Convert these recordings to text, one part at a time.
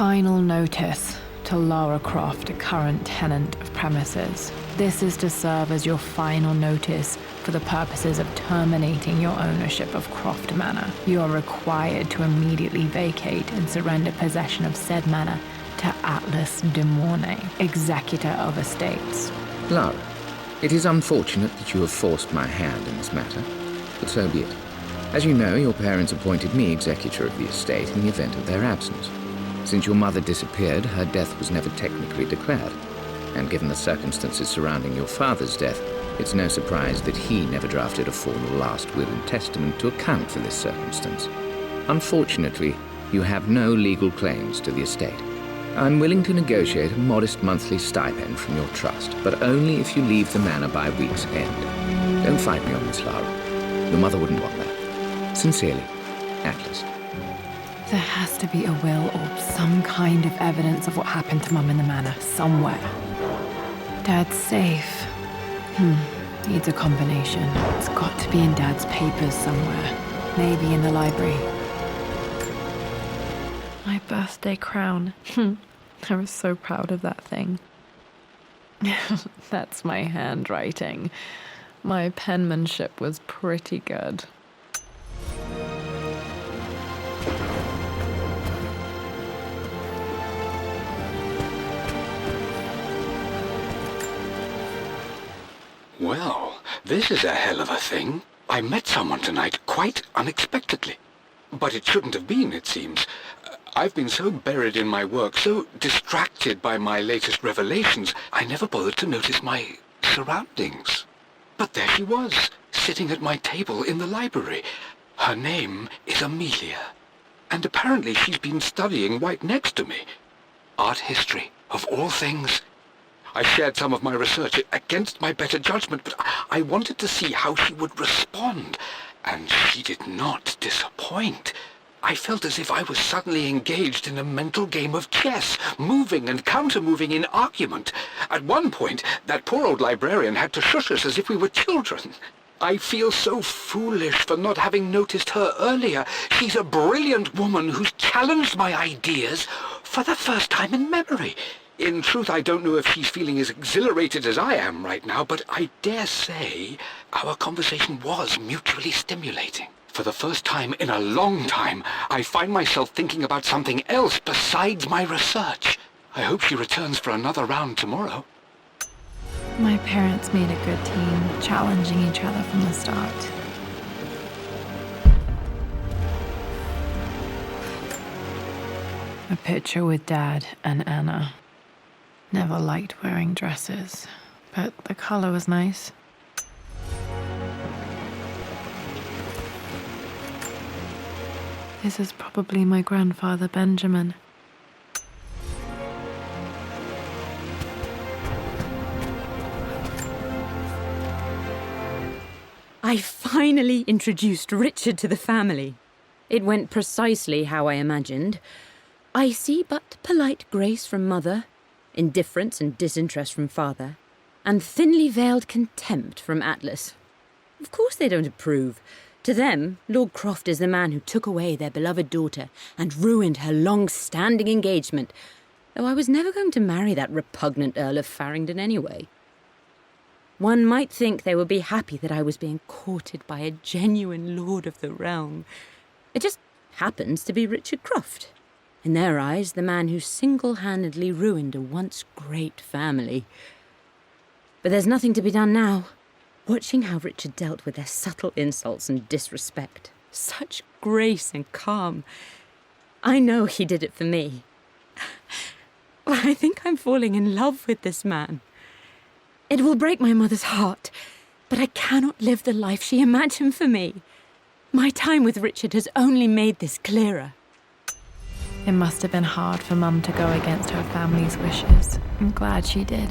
Final notice to Lara Croft, a current tenant of premises. This is to serve as your final notice for the purposes of terminating your ownership of Croft Manor. You are required to immediately vacate and surrender possession of said manor to Atlas de Mornay, executor of estates. Lara, it is unfortunate that you have forced my hand in this matter, but so be it. As you know, your parents appointed me executor of the estate in the event of their absence. Since your mother disappeared, her death was never technically declared. And given the circumstances surrounding your father's death, it's no surprise that he never drafted a formal last will and testament to account for this circumstance. Unfortunately, you have no legal claims to the estate. I'm willing to negotiate a modest monthly stipend from your trust, but only if you leave the manor by week's end. Don't fight me on this, Lara. Your mother wouldn't want that. Sincerely, Atlas. There has to be a will or some kind of evidence of what happened to Mum in the manor, somewhere. Dad's safe. Needs a combination. It's got to be in Dad's papers somewhere. Maybe in the library. My birthday crown. I was so proud of that thing. That's my handwriting. My penmanship was pretty good. Well, this is a hell of a thing. I met someone tonight quite unexpectedly. But it shouldn't have been, it seems. I've been so buried in my work, so distracted by my latest revelations, I never bothered to notice my surroundings. But there she was, sitting at my table in the library. Her name is Amelia. And apparently she's been studying right next to me. Art history, of all things. I shared some of my research against my better judgment, but I wanted to see how she would respond, and she did not disappoint. I felt as if I was suddenly engaged in a mental game of chess, moving and counter-moving in argument. At one point, that poor old librarian had to shush us as if we were children. I feel so foolish for not having noticed her earlier. She's a brilliant woman who's challenged my ideas for the first time in memory. In truth, I don't know if she's feeling as exhilarated as I am right now, but I dare say our conversation was mutually stimulating. For the first time in a long time, I find myself thinking about something else besides my research. I hope she returns for another round tomorrow. My parents made a good team, challenging each other from the start. A picture with Dad and Anna. Never liked wearing dresses, but the color was nice. This is probably my grandfather, Benjamin. I finally introduced Richard to the family. It went precisely how I imagined. Icy but polite grace from mother, indifference and disinterest from father, and thinly veiled contempt from Atlas. Of course they don't approve. To them, Lord Croft is the man who took away their beloved daughter and ruined her long-standing engagement, though I was never going to marry that repugnant Earl of Farringdon anyway. One might think they would be happy that I was being courted by a genuine lord of the realm. It just happens to be Richard Croft. In their eyes, the man who single-handedly ruined a once great family. But there's nothing to be done now. Watching how Richard dealt with their subtle insults and disrespect. Such grace and calm. I know he did it for me. I think I'm falling in love with this man. It will break my mother's heart, but I cannot live the life she imagined for me. My time with Richard has only made this clearer. It must have been hard for Mum to go against her family's wishes. I'm glad she did.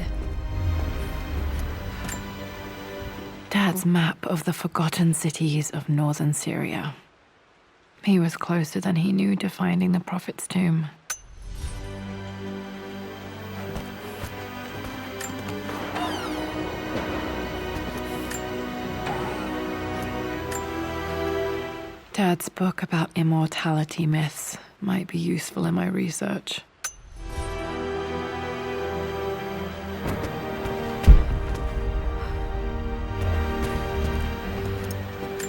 Dad's map of the forgotten cities of northern Syria. He was closer than he knew to finding the Prophet's tomb. Dad's book about immortality myths might be useful in my research.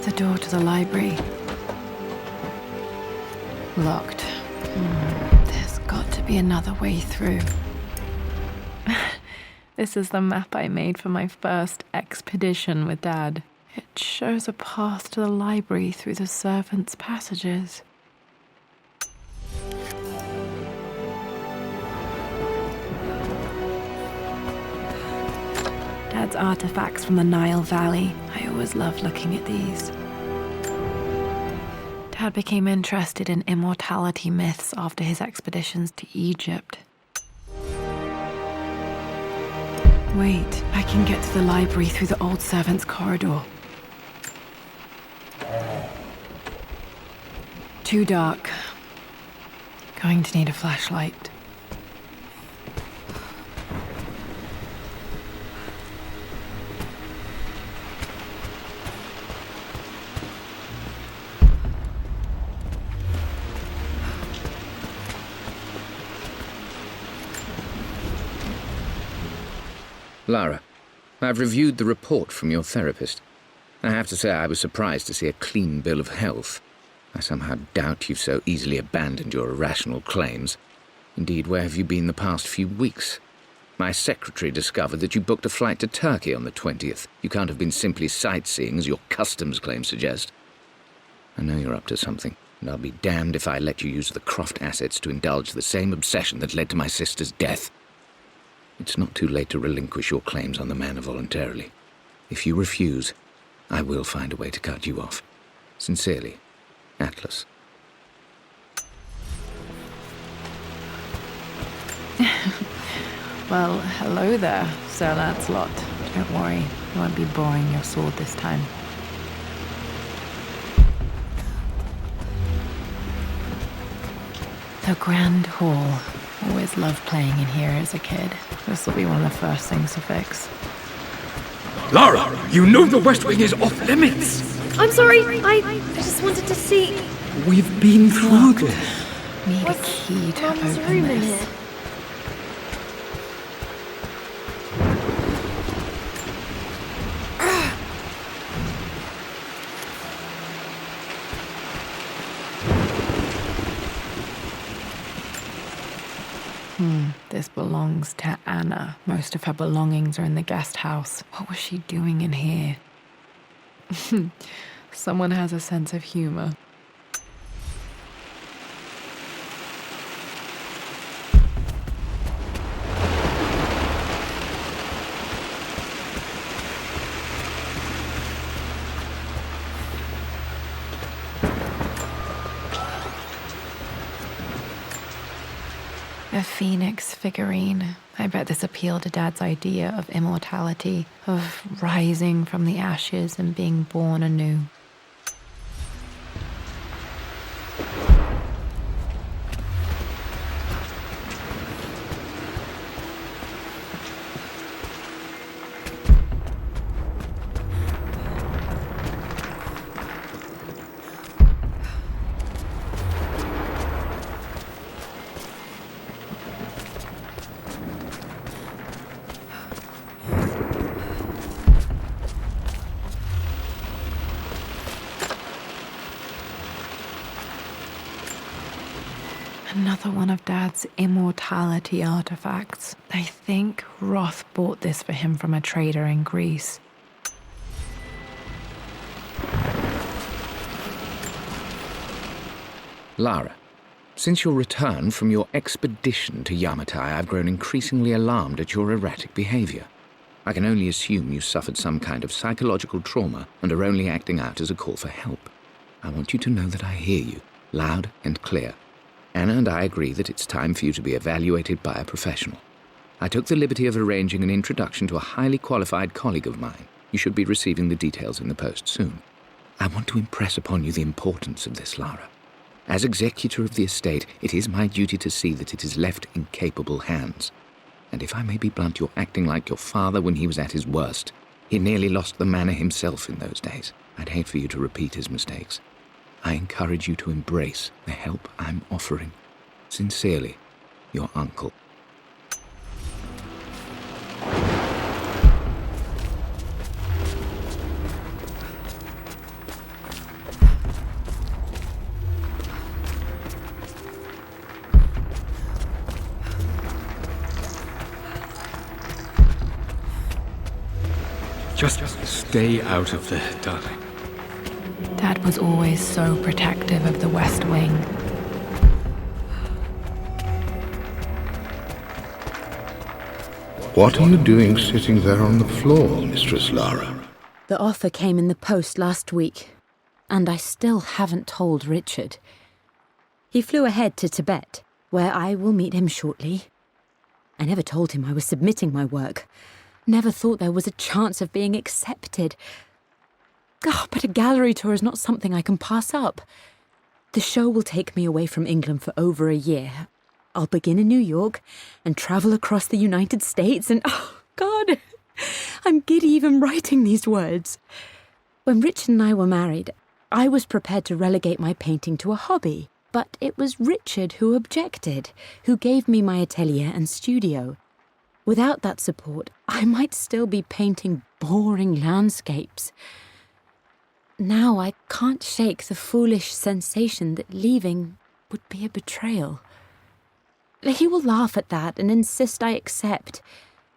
The door to the library. Locked. There's got to be another way through. This is the map I made for my first expedition with Dad. It shows a path to the library through the servants' passages. Dad's artifacts from the Nile Valley. I always loved looking at these. Dad became interested in immortality myths after his expeditions to Egypt. Wait, I can get to the library through the old servants' corridor. Too dark. Going to need a flashlight. Lara, I've reviewed the report from your therapist. I have to say I was surprised to see a clean bill of health. I somehow doubt you've so easily abandoned your irrational claims. Indeed, where have you been the past few weeks? My secretary discovered that you booked a flight to Turkey on the 20th. You can't have been simply sightseeing, as your customs claims suggest. I know you're up to something, and I'll be damned if I let you use the Croft assets to indulge the same obsession that led to my sister's death. It's not too late to relinquish your claims on the manor voluntarily. If you refuse, I will find a way to cut you off. Sincerely, Atlas. Well, hello there, Sir Lancelot. Don't worry, I won't be borrowing your sword this time. The Grand Hall. Always loved playing in here as a kid. This will be one of the first things to fix. Lara, you know the West Wing is off limits. I'm sorry, I just wanted to see. We've been through this. Need a key to Mum's open room in this. here? This belongs to Anna. Most of her belongings are in the guest house. What was she doing in here? Someone has a sense of humor. A phoenix figurine. I bet this appealed to Dad's idea of immortality, of rising from the ashes and being born anew. Another one of Dad's immortality artifacts. I think Roth bought this for him from a trader in Greece. Lara, since your return from your expedition to Yamatai, I've grown increasingly alarmed at your erratic behavior. I can only assume you suffered some kind of psychological trauma and are only acting out as a call for help. I want you to know that I hear you, loud and clear. Anna and I agree that it's time for you to be evaluated by a professional. I took the liberty of arranging an introduction to a highly qualified colleague of mine. You should be receiving the details in the post soon. I want to impress upon you the importance of this, Lara. As executor of the estate, it is my duty to see that it is left in capable hands. And if I may be blunt, you're acting like your father when he was at his worst. He nearly lost the manor himself in those days. I'd hate for you to repeat his mistakes. I encourage you to embrace the help I'm offering. Sincerely, your uncle. Just stay out of there, darling. Dad was always so protective of the West Wing. What are you doing sitting there on the floor, Mistress Lara? The offer came in the post last week, and I still haven't told Richard. He flew ahead to Tibet, where I will meet him shortly. I never told him I was submitting my work. Never thought there was a chance of being accepted. But a gallery tour is not something I can pass up. The show will take me away from England for over a year. I'll begin in New York and travel across the United States and, oh, God, I'm giddy even writing these words. When Richard and I were married, I was prepared to relegate my painting to a hobby, but it was Richard who objected, who gave me my atelier and studio. Without that support, I might still be painting boring landscapes. Now I can't shake the foolish sensation that leaving would be a betrayal. He will laugh at that and insist I accept,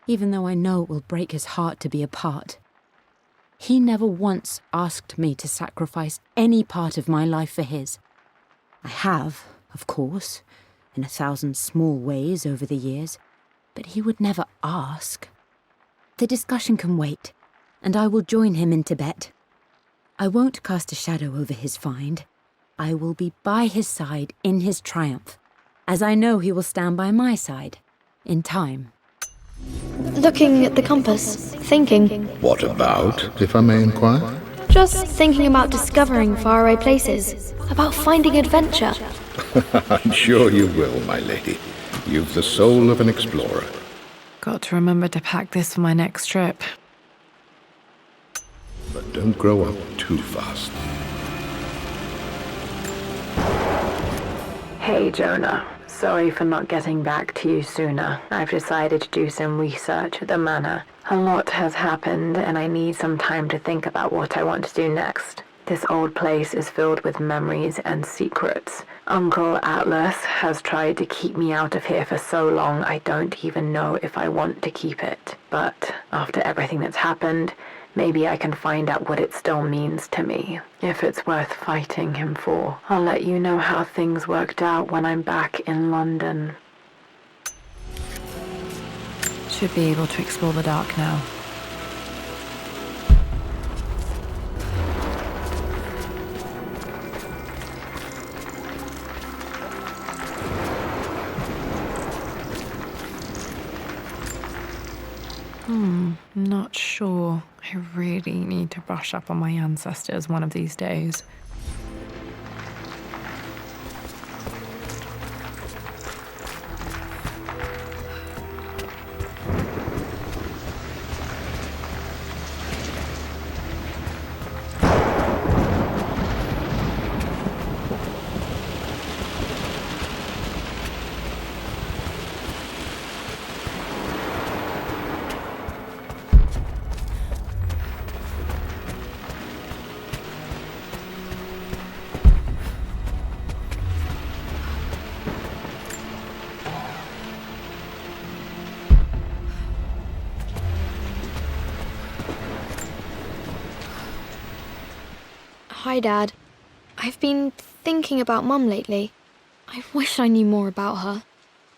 even though I know it will break his heart to be apart. He never once asked me to sacrifice any part of my life for his. I have, of course, in 1,000 small ways over the years, but he would never ask. The discussion can wait, and I will join him in Tibet. I won't cast a shadow over his find. I will be by his side in his triumph, as I know he will stand by my side, in time. Looking at the compass, thinking. What about, if I may inquire? Just thinking about discovering faraway places, about finding adventure. I'm sure you will, my lady. You've the soul of an explorer. Got to remember to pack this for my next trip. But don't grow up too fast. Hey, Jonah. Sorry for not getting back to you sooner. I've decided to do some research at the manor. A lot has happened, and I need some time to think about what I want to do next. This old place is filled with memories and secrets. Uncle Atlas has tried to keep me out of here for so long, I don't even know if I want to keep it. But after everything that's happened, maybe I can find out what it still means to me. If it's worth fighting him for, I'll let you know how things worked out when I'm back in London. Should be able to explore the dark now. Not sure. I really need to brush up on my ancestors one of these days. Hi, Dad. I've been thinking about Mum lately. I wish I knew more about her.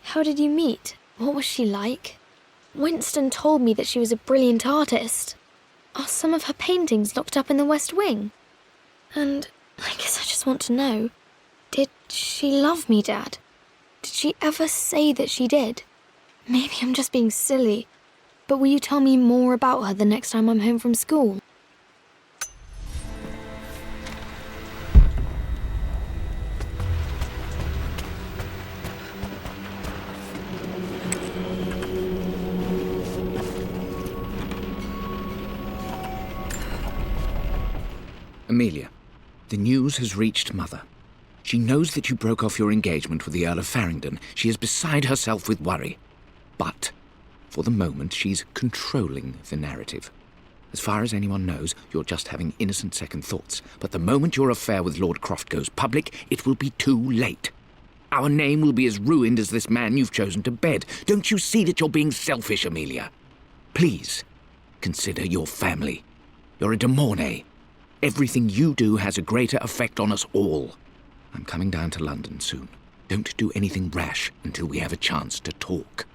How did you meet? What was she like? Winston told me that she was a brilliant artist. Are some of her paintings locked up in the West Wing? And I guess I just want to know, did she love me, Dad? Did she ever say that she did? Maybe I'm just being silly, but will you tell me more about her the next time I'm home from school? Amelia, the news has reached Mother. She knows that you broke off your engagement with the Earl of Farringdon. She is beside herself with worry. But, for the moment, she's controlling the narrative. As far as anyone knows, you're just having innocent second thoughts. But the moment your affair with Lord Croft goes public, it will be too late. Our name will be as ruined as this man you've chosen to bed. Don't you see that you're being selfish, Amelia? Please, Consider your family. You're a de Mornay. Everything you do has a greater effect on us all. I'm coming down to London soon. Don't do anything rash until we have a chance to talk.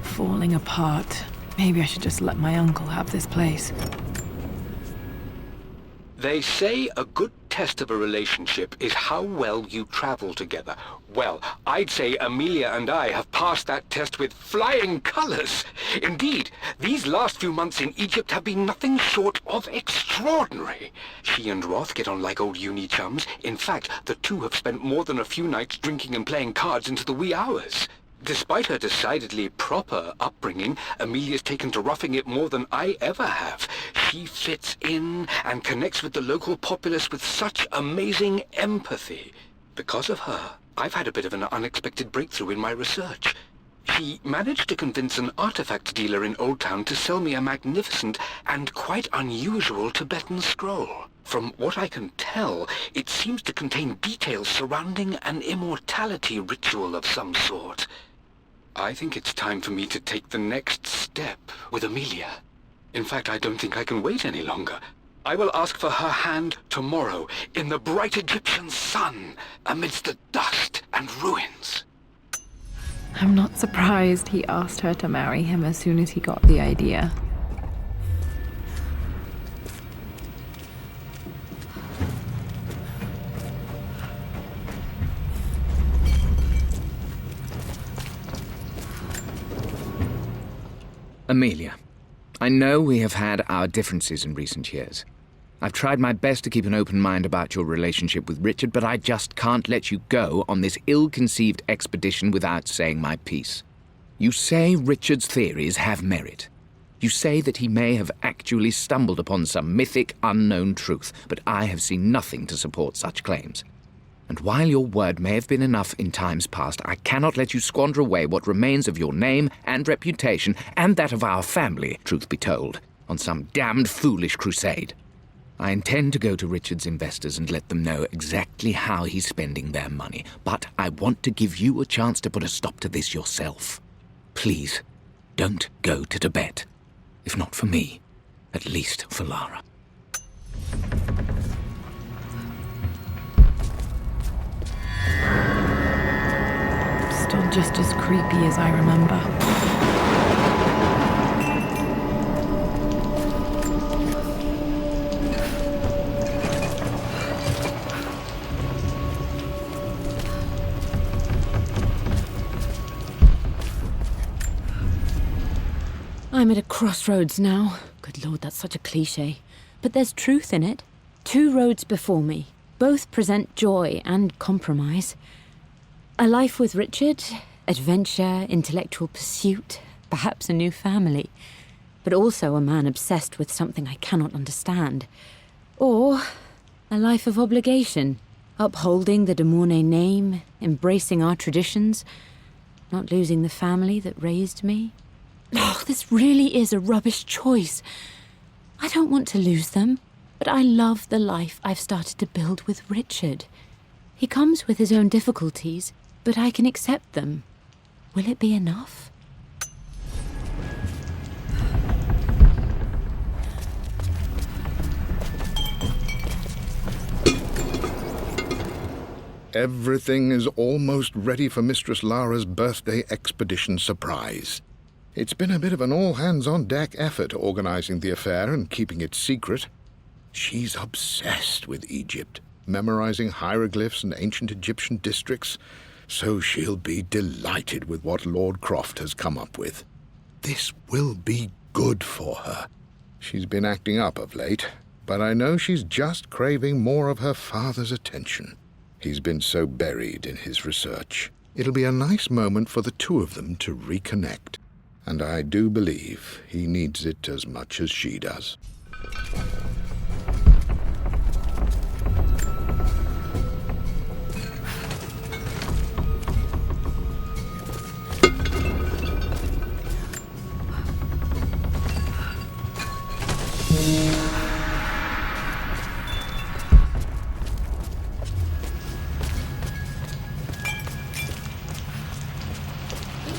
Falling apart. Maybe I should just let my uncle have this place. They say a good test of a relationship is how well you travel together. Well, I'd say Amelia and I have passed that test with flying colors. Indeed, these last few months in Egypt have been nothing short of extraordinary. She and Roth get on like old uni chums. In fact, the two have spent more than a few nights drinking and playing cards into the wee hours. Despite her decidedly proper upbringing, Amelia's taken to roughing it more than I ever have. She fits in and connects with the local populace with such amazing empathy. Because of her, I've had a bit of an unexpected breakthrough in my research. She managed to convince an artifact dealer in Old Town to sell me a magnificent and quite unusual Tibetan scroll. From what I can tell, it seems to contain details surrounding an immortality ritual of some sort. I think it's time for me to take the next step with Amelia. In fact, I don't think I can wait any longer. I will ask for her hand tomorrow in the bright Egyptian sun amidst the dust and ruins. I'm not surprised he asked her to marry him as soon as he got the idea. Amelia, I know we have had our differences in recent years. I've tried my best to keep an open mind about your relationship with Richard, but I just can't let you go on this ill-conceived expedition without saying my piece. You say Richard's theories have merit. You say that he may have actually stumbled upon some mythic, unknown truth, but I have seen nothing to support such claims. And while your word may have been enough in times past, I cannot let you squander away what remains of your name and reputation, and that of our family, truth be told, on some damned foolish crusade. I intend to go to Richard's investors and let them know exactly how he's spending their money, but I want to give you a chance to put a stop to this yourself. Please, don't go to Tibet. If not for me, at least for Lara. Still just as creepy as I remember. I'm at a crossroads now. Good Lord, that's such a cliché. But there's truth in it. 2 roads before me. Both present joy and compromise. A life with Richard, adventure, intellectual pursuit, perhaps a new family. But also a man obsessed with something I cannot understand. Or a life of obligation, upholding the de Mornay name, embracing our traditions, not losing the family that raised me. Oh, this really is a rubbish choice. I don't want to lose them, but I love the life I've started to build with Richard. He comes with his own difficulties, but I can accept them. Will it be enough? Everything is almost ready for Mistress Lara's birthday expedition surprise. It's been a bit of an all-hands-on-deck effort organizing the affair and keeping it secret. She's obsessed with Egypt, memorizing hieroglyphs and ancient Egyptian districts, so she'll be delighted with what Lord Croft has come up with. This will be good for her. She's been acting up of late, but I know she's just craving more of her father's attention. He's been so buried in his research. It'll be a nice moment for the two of them to reconnect, and I do believe he needs it as much as she does.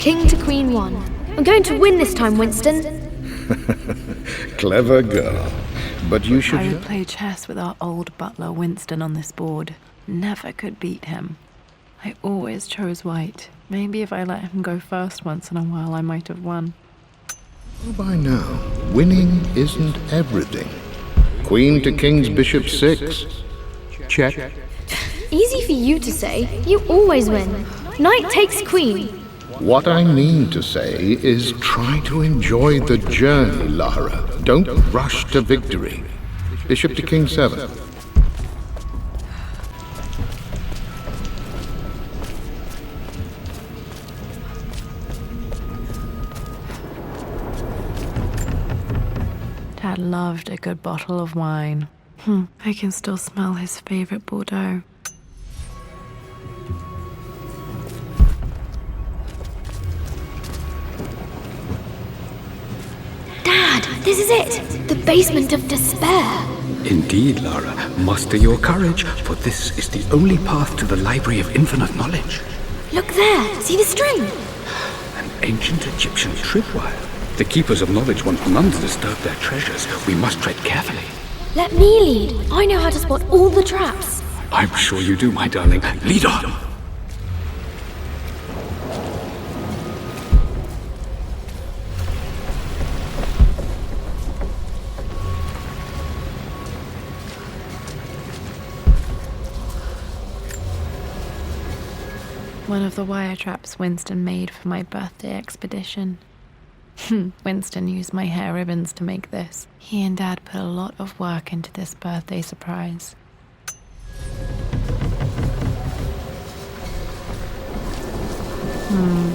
King to Queen 1. I'm going to win this time, Winston. Clever girl. But you should... I would play chess with our old butler Winston on this board. Never could beat him. I always chose white. Maybe if I let him go first once in a while, I might have won. By now, winning isn't everything. Queen to King's Bishop 6. Check. Easy for you to say. You always win. Knight takes queen. What I mean to say is try to enjoy the journey, Lara. Don't rush to victory. Bishop to King 7. Dad loved a good bottle of wine. I can still smell his favorite Bordeaux. Dad, this is it. The basement of despair. Indeed, Lara. Muster your courage, for this is the only path to the Library of Infinite Knowledge. Look there. See the string? An ancient Egyptian tripwire. The Keepers of Knowledge want none to disturb their treasures. We must tread carefully. Let me lead. I know how to spot all the traps. I'm sure you do, my darling. Lead on! One of the wire traps Winston made for my birthday expedition. Winston used my hair ribbons to make this. He and Dad put a lot of work into this birthday surprise.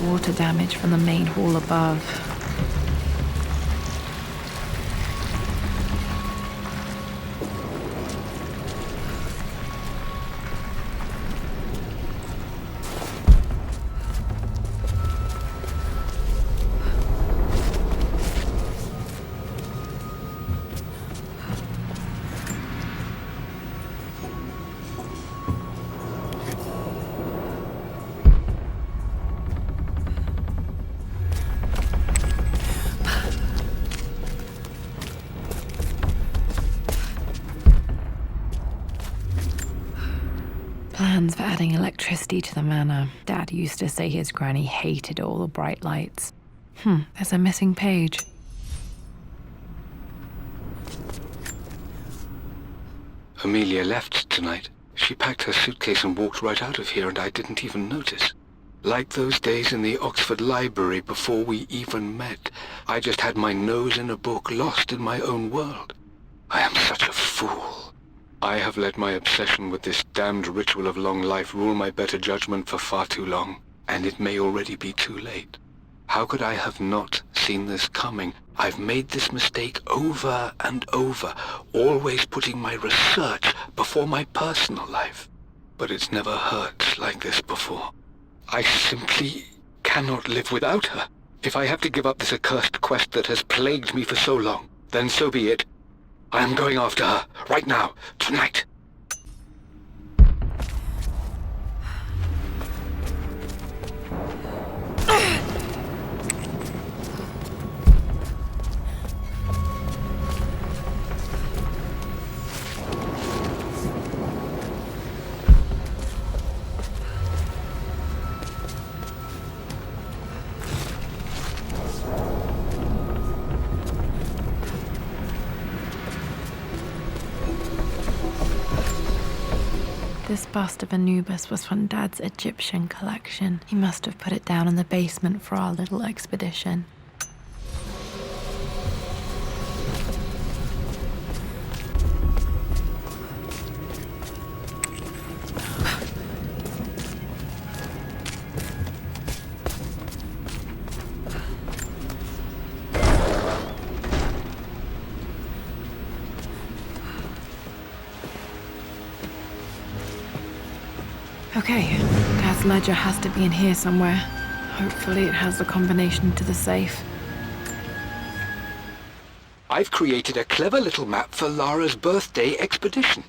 Water damage from the main hall above. Plans for adding electricity to the manor. Dad used to say his granny hated all the bright lights. There's a missing page. Amelia left tonight. She packed her suitcase and walked right out of here, and I didn't even notice. Like those days in the Oxford Library before we even met. I just had my nose in a book, lost in my own world. I am such a fool. I have let my obsession with this damned ritual of long life rule my better judgment for far too long, and it may already be too late. How could I have not seen this coming? I've made this mistake over and over, always putting my research before my personal life. But it's never hurt like this before. I simply cannot live without her. If I have to give up this accursed quest that has plagued me for so long, then so be it. I am going after her, right now, tonight. This bust of Anubis was from Dad's Egyptian collection. He must have put it down in the basement for our little expedition. Okay, Dad's ledger has to be in here somewhere. Hopefully it has the combination to the safe. I've created a clever little map for Lara's birthday expedition.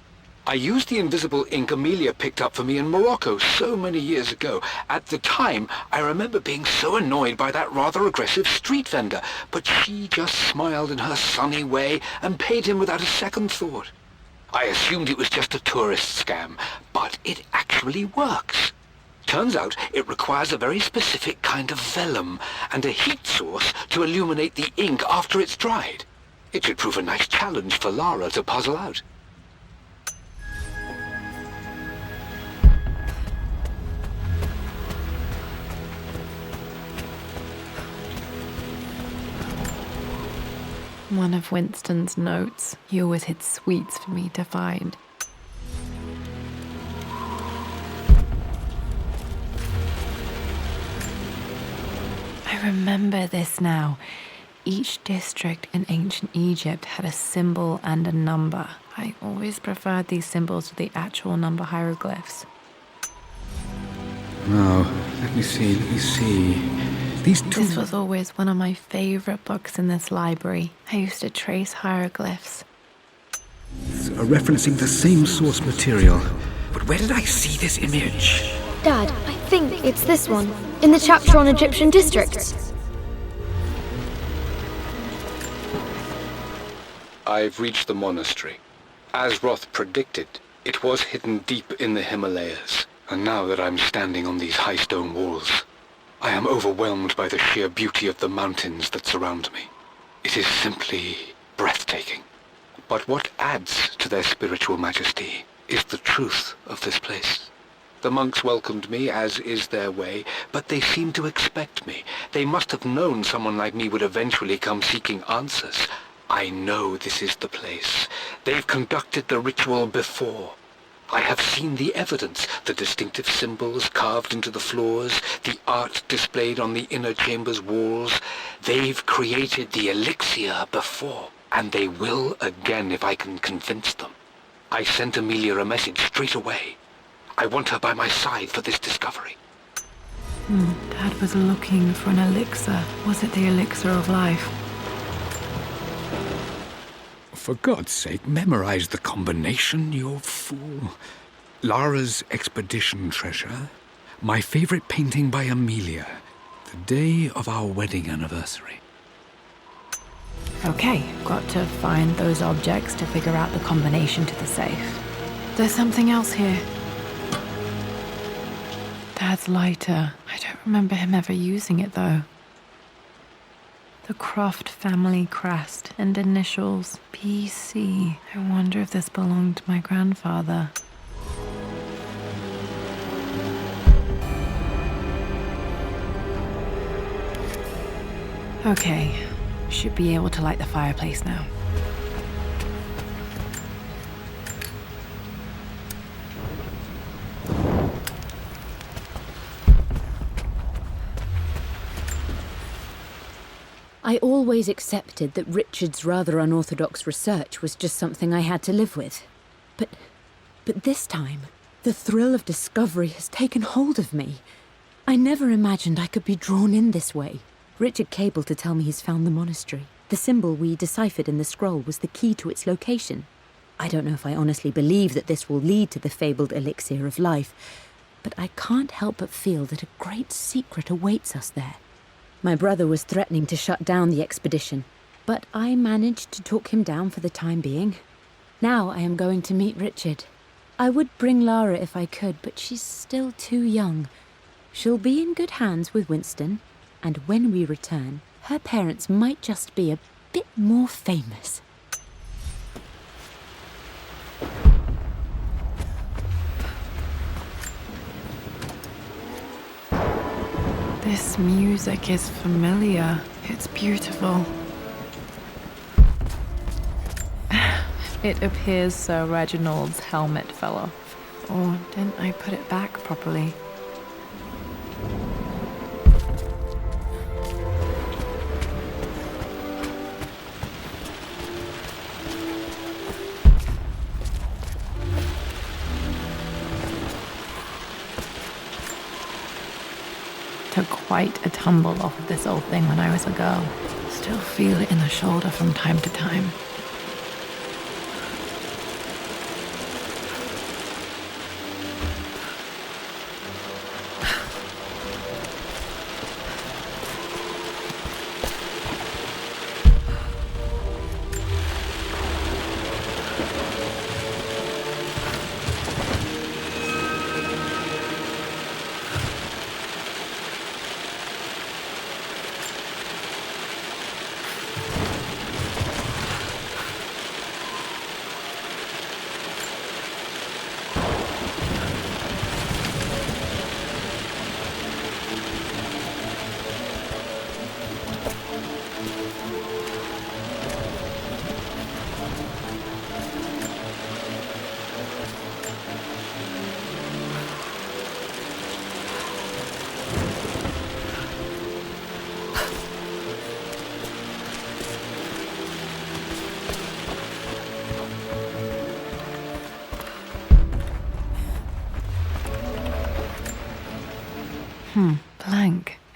I used the invisible ink Amelia picked up for me in Morocco so many years ago. At the time, I remember being so annoyed by that rather aggressive street vendor, but she just smiled in her sunny way and paid him without a second thought. I assumed it was just a tourist scam, but it actually works. Turns out it requires a very specific kind of vellum and a heat source to illuminate the ink after it's dried. It should prove a nice challenge for Lara to puzzle out. One of Winston's notes. He always hid sweets for me to find. I remember this now. Each district in ancient Egypt had a symbol and a number. I always preferred these symbols to the actual number hieroglyphs. Now, let me see. This was always one of my favorite books in this library. I used to trace hieroglyphs. Are referencing the same source material. But where did I see this image? Dad, I think it's this one, in the chapter on Egyptian districts. I've reached the monastery. As Roth predicted, it was hidden deep in the Himalayas. And now that I'm standing on these high stone walls, I am overwhelmed by the sheer beauty of the mountains that surround me. It is simply breathtaking. But what adds to their spiritual majesty is the truth of this place. The monks welcomed me, as is their way, but they seemed to expect me. They must have known someone like me would eventually come seeking answers. I know this is the place. They've conducted the ritual before. I have seen the evidence, the distinctive symbols carved into the floors, the art displayed on the inner chamber's walls. They've created the elixir before, and they will again if I can convince them. I sent Amelia a message straight away. I want her by my side for this discovery. Dad was looking for an elixir. Was it the elixir of life? For God's sake, memorize the combination, you fool. Lara's expedition treasure, my favorite painting by Amelia, the day of our wedding anniversary. Okay, got to find those objects to figure out the combination to the safe. There's something else here. Dad's lighter. I don't remember him ever using it, though. The Croft family crest and initials PC. I wonder if this belonged to my grandfather. Okay, should be able to light the fireplace now. I always accepted that Richard's rather unorthodox research was just something I had to live with. But this time, the thrill of discovery has taken hold of me. I never imagined I could be drawn in this way. Richard cabled to tell me he's found the monastery. The symbol we deciphered in the scroll was the key to its location. I don't know if I honestly believe that this will lead to the fabled elixir of life, but I can't help but feel that a great secret awaits us there. My brother was threatening to shut down the expedition, but I managed to talk him down for the time being. Now I am going to meet Richard. I would bring Lara if I could, but she's still too young. She'll be in good hands with Winston, and when we return, her parents might just be a bit more famous. This music is familiar. It's beautiful. It appears Sir Reginald's helmet fell off. Or didn't I put it back properly? Took quite a tumble off of this old thing when I was a girl. Still feel it in the shoulder from time to time.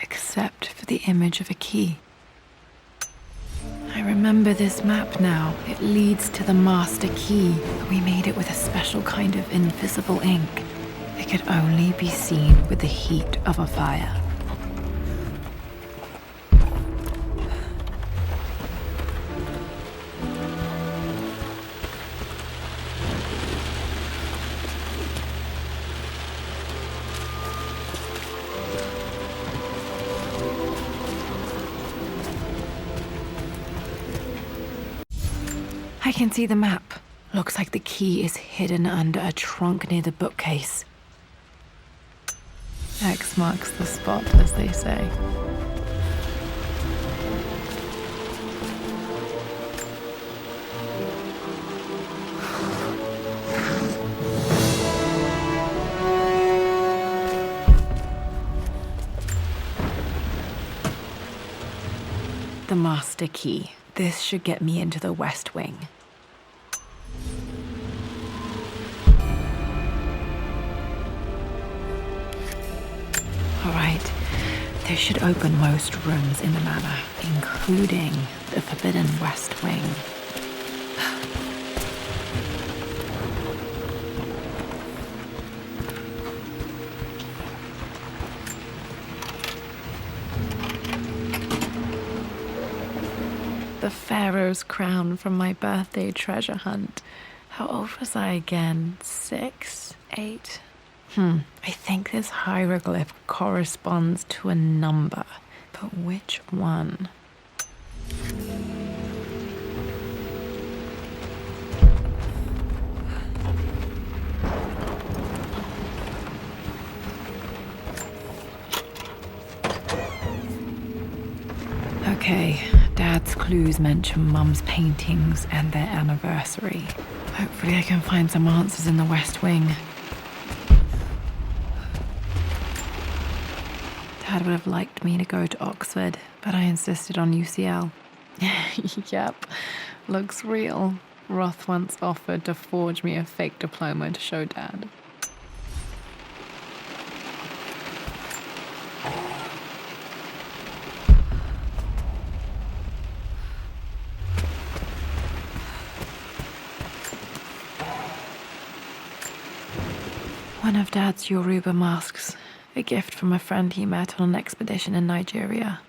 except for the image of a key. I remember this map now. It leads to the master key, but we made it with a special kind of invisible ink. It could only be seen with the heat of a fire. I can see the map. Looks like the key is hidden under a trunk near the bookcase. X marks the spot, as they say. The master key. This should get me into the West Wing. All right, this should open most rooms in the manor, including the forbidden West Wing. The Pharaoh's crown from my birthday treasure hunt. How old was I again? 6? 8? I think this hieroglyph corresponds to a number, but which one? Okay, Dad's clues mention Mum's paintings and their anniversary. Hopefully I can find some answers in the West Wing. Dad would have liked me to go to Oxford, but I insisted on UCL. Yep, looks real. Roth once offered to forge me a fake diploma to show Dad. One of Dad's Yoruba masks. A gift from a friend he met on an expedition in Nigeria.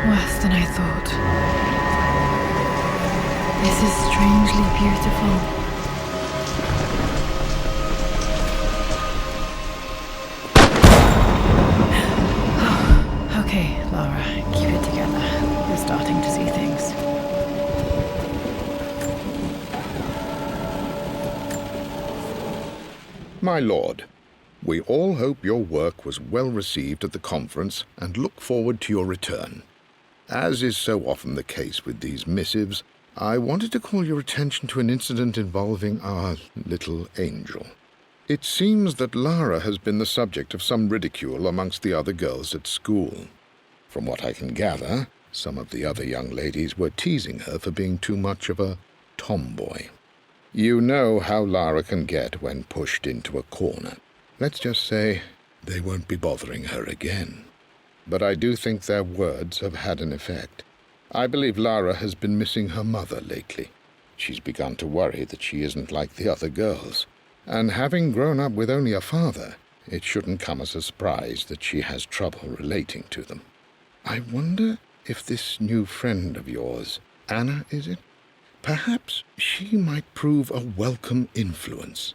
Worse than I thought. This is strangely beautiful. Okay, Lara, keep it together. We're starting to see things. My lord, we all hope your work was well received at the conference and look forward to your return. As is so often the case with these missives, I wanted to call your attention to an incident involving our little angel. It seems that Lara has been the subject of some ridicule amongst the other girls at school. From what I can gather, some of the other young ladies were teasing her for being too much of a tomboy. You know how Lara can get when pushed into a corner. Let's just say they won't be bothering her again. But I do think their words have had an effect. I believe Lara has been missing her mother lately. She's begun to worry that she isn't like the other girls. And having grown up with only a father, it shouldn't come as a surprise that she has trouble relating to them. I wonder if this new friend of yours, Anna, is it? Perhaps she might prove a welcome influence.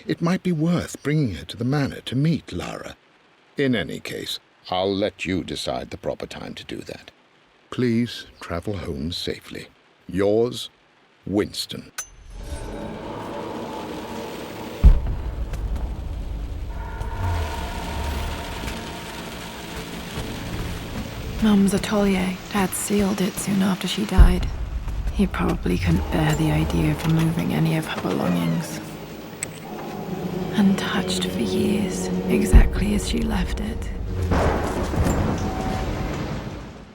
It might be worth bringing her to the manor to meet Lara. In any case, I'll let you decide the proper time to do that. Please travel home safely. Yours, Winston. Mum's Atelier. Dad sealed it soon after she died. He probably couldn't bear the idea of removing any of her belongings. Untouched for years, exactly as she left it.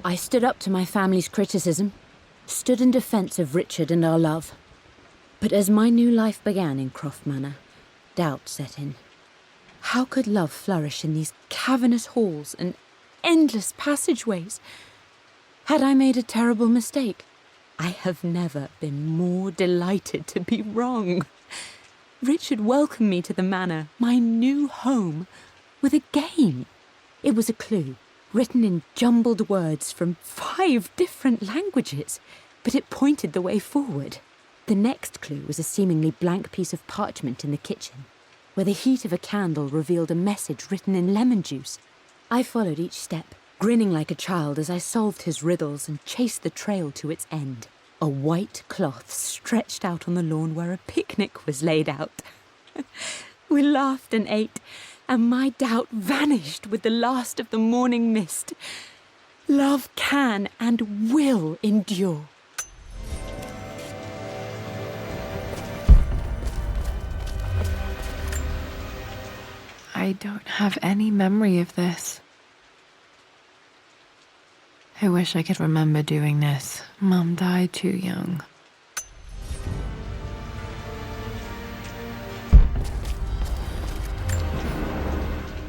I stood up to my family's criticism, stood in defense of Richard and our love. But as my new life began in Croft Manor, doubt set in. How could love flourish in these cavernous halls and endless passageways? Had I made a terrible mistake? I have never been more delighted to be wrong. Richard welcomed me to the manor, my new home, with a game. It was a clue, written in jumbled words from 5 different languages, but it pointed the way forward. The next clue was a seemingly blank piece of parchment in the kitchen, where the heat of a candle revealed a message written in lemon juice. I followed each step, grinning like a child as I solved his riddles and chased the trail to its end. A white cloth stretched out on the lawn where a picnic was laid out. We laughed and ate, and my doubt vanished with the last of the morning mist. Love can and will endure. I don't have any memory of this. I wish I could remember doing this. Mum died too young.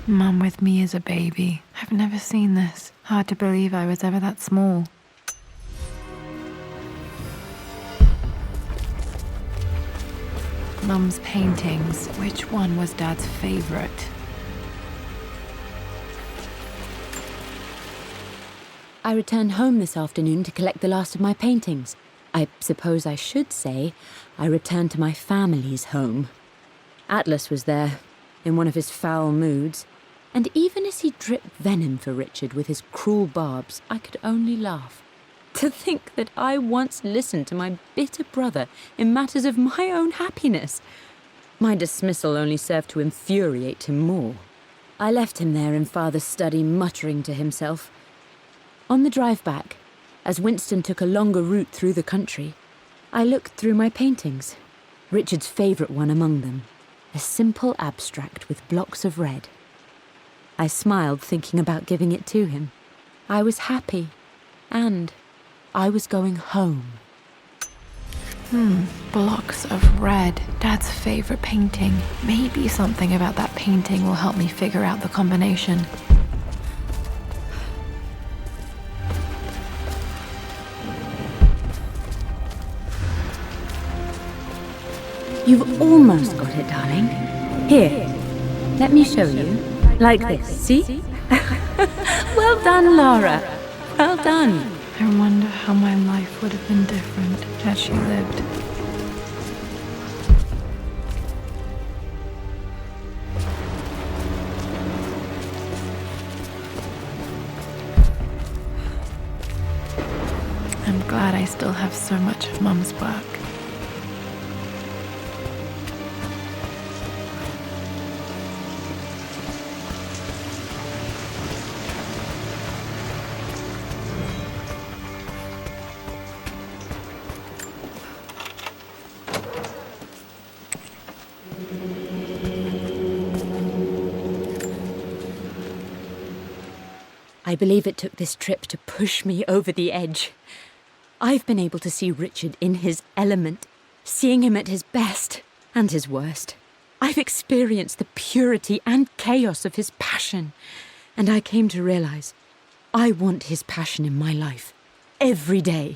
Mum with me as a baby. I've never seen this. Hard to believe I was ever that small. Mum's paintings. Which one was Dad's favorite? I returned home this afternoon to collect the last of my paintings. I suppose I should say I returned to my family's home. Atlas was there, in one of his foul moods, and even as he dripped venom for Richard with his cruel barbs, I could only laugh. To think that I once listened to my bitter brother in matters of my own happiness. My dismissal only served to infuriate him more. I left him there in Father's study, muttering to himself. On the drive back, as Winston took a longer route through the country, I looked through my paintings, Richard's favourite one among them, a simple abstract with blocks of red. I smiled, thinking about giving it to him. I was happy, and I was going home. Blocks of red. Dad's favourite painting. Maybe something about that painting will help me figure out the combination. You've almost got it, darling. Here, let me show you. Like this, see? Well done, Lara. Well done. I wonder how my life would have been different had she lived. I'm glad I still have so much of Mum's work. I believe it took this trip to push me over the edge. I've been able to see Richard in his element, seeing him at his best and his worst. I've experienced the purity and chaos of his passion, and I came to realize I want his passion in my life every day.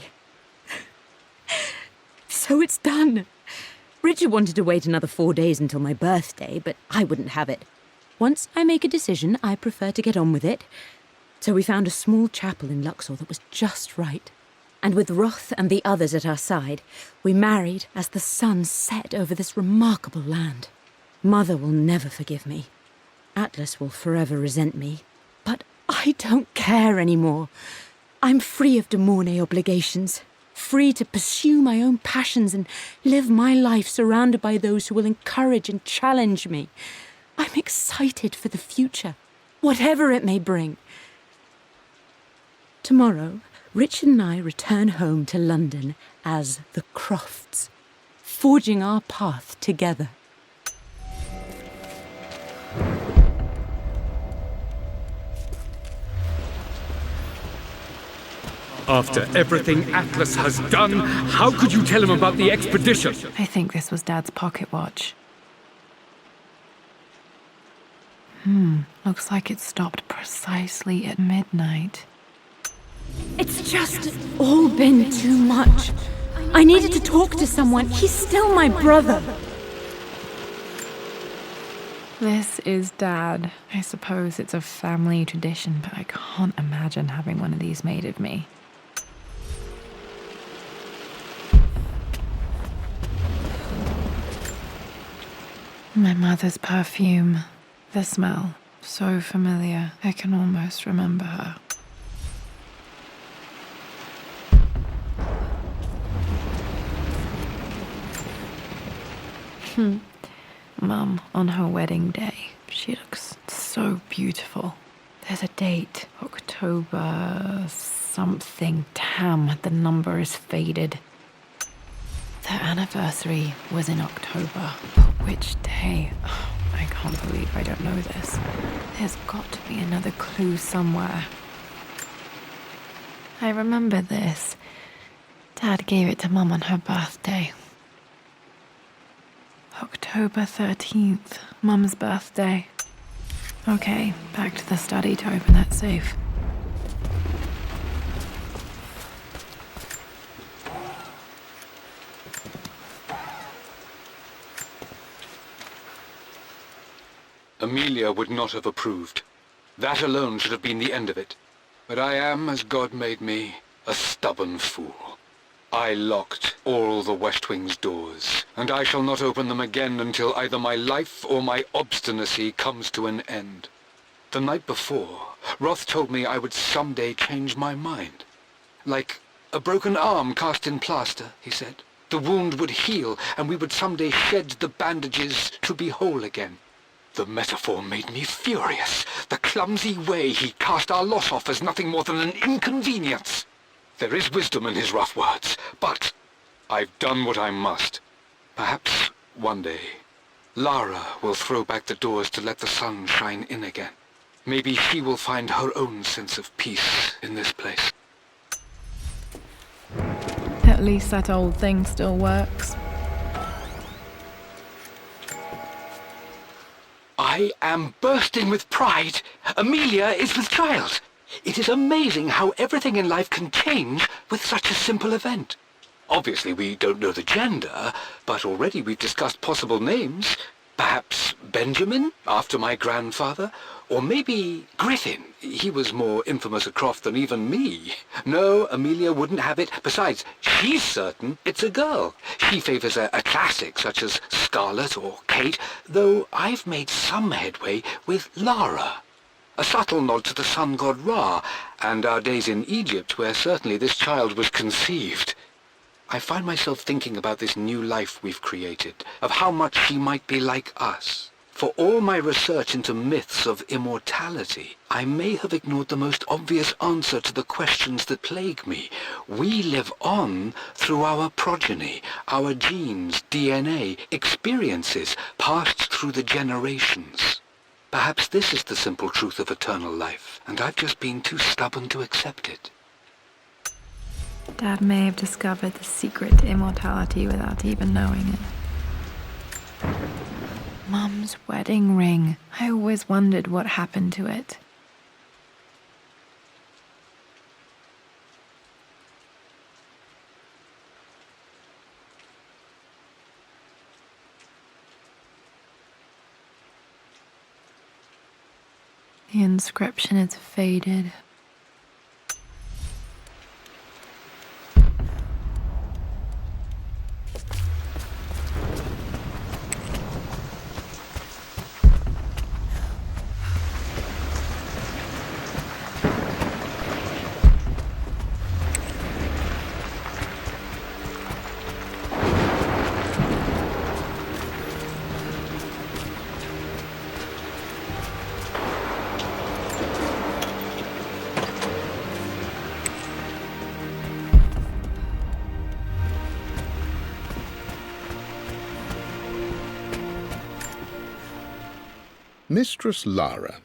So it's done. Richard wanted to wait another 4 days until my birthday, but I wouldn't have it. Once I make a decision, I prefer to get on with it. So we found a small chapel in Luxor that was just right. And with Roth and the others at our side, we married as the sun set over this remarkable land. Mother will never forgive me. Atlas will forever resent me. But I don't care anymore. I'm free of de Mornay obligations, free to pursue my own passions and live my life surrounded by those who will encourage and challenge me. I'm excited for the future, whatever it may bring. Tomorrow, Richard and I return home to London as the Crofts, forging our path together. After everything Atlas has done, how could you tell him about the expedition? I think this was Dad's pocket watch. Looks like it stopped precisely at midnight. It's just all been too much. I needed to talk to someone. He's still my brother. This is Dad. I suppose it's a family tradition, but I can't imagine having one of these made of me. My mother's perfume. The smell. So familiar. I can almost remember her. Mum, on her wedding day, she looks so beautiful. There's a date. October something. Damn, the number is faded. Their anniversary was in October. But which day? Oh, I can't believe I don't know this. There's got to be another clue somewhere. I remember this. Dad gave it to Mum on her birthday. October 13th, Mum's birthday. Okay, back to the study to open that safe. Amelia would not have approved. That alone should have been the end of it. But I am, as God made me, a stubborn fool. I locked all the West Wing's doors, and I shall not open them again until either my life or my obstinacy comes to an end. The night before, Roth told me I would someday change my mind. Like a broken arm cast in plaster, he said. The wound would heal, and we would someday shed the bandages to be whole again. The metaphor made me furious. The clumsy way he cast our loss off as nothing more than an inconvenience. There is wisdom in his rough words, but I've done what I must. Perhaps one day, Lara will throw back the doors to let the sun shine in again. Maybe she will find her own sense of peace in this place. At least that old thing still works. I am bursting with pride. Amelia is with child. It is amazing how everything in life can change with such a simple event. Obviously, we don't know the gender, but already we've discussed possible names. Perhaps Benjamin, after my grandfather, or maybe Griffin. He was more infamous at Croft than even me. No, Amelia wouldn't have it. Besides, she's certain it's a girl. She favors a classic such as Scarlet or Kate, though I've made some headway with Lara. A subtle nod to the sun god Ra, and our days in Egypt, where certainly this child was conceived. I find myself thinking about this new life we've created, of how much she might be like us. For all my research into myths of immortality, I may have ignored the most obvious answer to the questions that plague me. We live on through our progeny, our genes, DNA, experiences passed through the generations. Perhaps this is the simple truth of eternal life, and I've just been too stubborn to accept it. Dad may have discovered the secret to immortality without even knowing it. Mum's wedding ring. I always wondered what happened to it. The inscription is faded. Mistress Lara,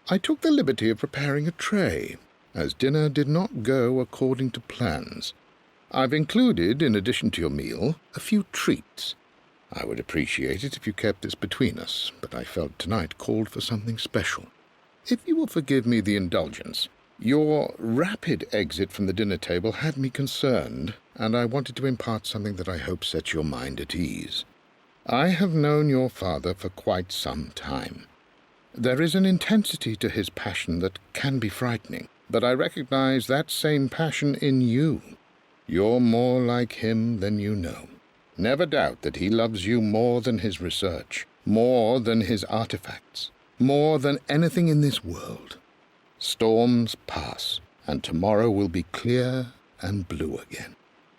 I took the liberty of preparing a tray, as dinner did not go according to plans. I've included, in addition to your meal, a few treats. I would appreciate it if you kept this between us, but I felt tonight called for something special. If you will forgive me the indulgence, your rapid exit from the dinner table had me concerned, and I wanted to impart something that I hope sets your mind at ease. I have known your father for quite some time. There is an intensity to his passion that can be frightening, but I recognize that same passion in you. You're more like him than you know. Never doubt that he loves you more than his research, more than his artifacts, more than anything in this world. Storms pass, and tomorrow will be clear and blue again.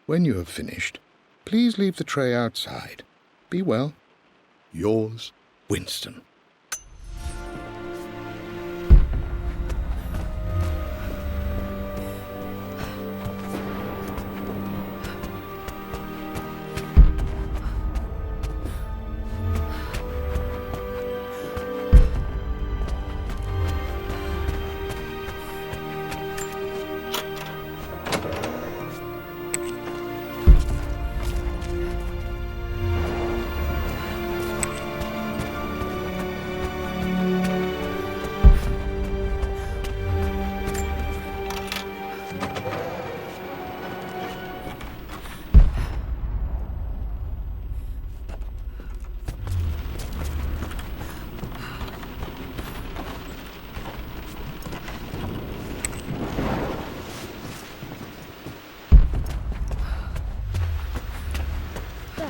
When you have finished, please leave the tray outside. Be well. Yours, Winston.